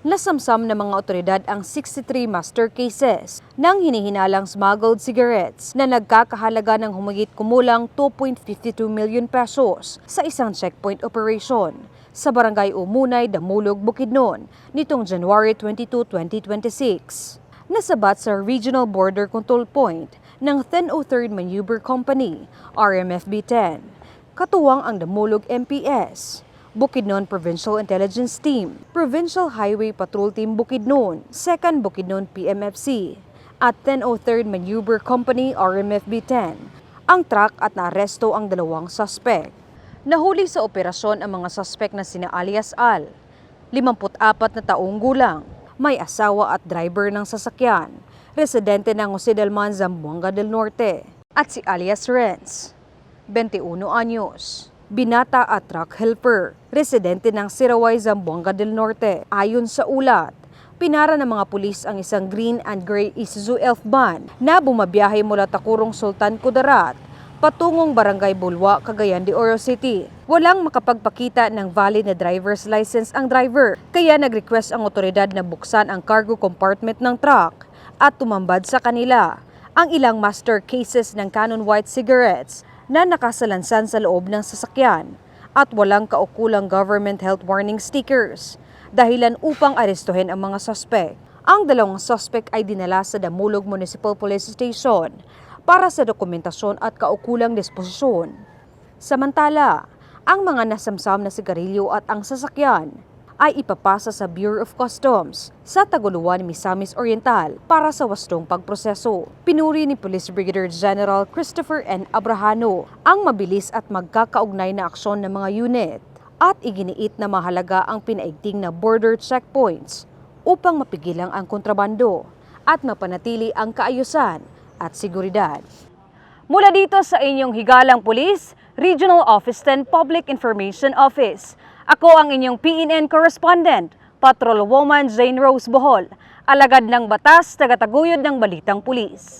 Nasamsam ng mga otoridad ang 63 master cases ng hinihinalang smuggled cigarettes na nagkakahalaga ng humigit kumulang 2.52 million pesos sa isang checkpoint operation sa Barangay Umunay, Damulog, Bukidnon nitong January 22, 2026. Nasabat sa Regional Border Control Point ng 1003rd Maneuver Company, RMFB-10, katuwang ang Damulog MPS, Bukidnon Provincial Intelligence Team, Provincial Highway Patrol Team Bukidnon, 2nd Bukidnon PMFC, at 1003rd Maneuver Company RMFB-10, ang truck at naaresto ang dalawang suspect. Nahuli sa operasyon ang mga suspect na sina alias Al, 54 na taong gulang, may asawa at driver ng sasakyan, residente ng Jose del Man, Zamboanga del Norte, at si alias Renz, 21 anyos. Binata at truck helper, residente ng Siraway, Zamboanga del Norte. Ayon sa ulat, pinara ng mga pulis ang isang green and gray Isuzu Elf van na bumabiyahe mula Takurong Sultan Kudarat patungong Barangay Bulwa, Cagayan de Oro City. Walang makapagpakita ng valid na driver's license ang driver, kaya nag-request ang otoridad na buksan ang cargo compartment ng truck at tumambad sa kanila ang ilang master cases ng Canon White cigarettes na nakasalansan sa loob ng sasakyan at walang kaukulang government health warning stickers, dahilan upang arestuhin ang mga suspect. Ang dalawang suspect ay dinala sa Damulog Municipal Police Station para sa dokumentasyon at kaukulang disposisyon. Samantala, ang mga nasamsam na sigarilyo at ang sasakyan ay ipapasa sa Bureau of Customs sa Taguluan, Misamis Oriental para sa wastong pagproseso. Pinuri ni Police Brigadier General Christopher N. Abrahano ang mabilis at magkakaugnay na aksyon ng mga unit at iginiit na mahalaga ang pinaigting na border checkpoints upang mapigilan ang kontrabando at mapanatili ang kaayusan at seguridad. Mula dito sa inyong higalang pulis, Regional Office 10 Public Information Office. Ako ang inyong PNN correspondent, Patrolwoman Jane Rose Bohol, alagad ng batas, tagataguyod ng Balitang Pulis.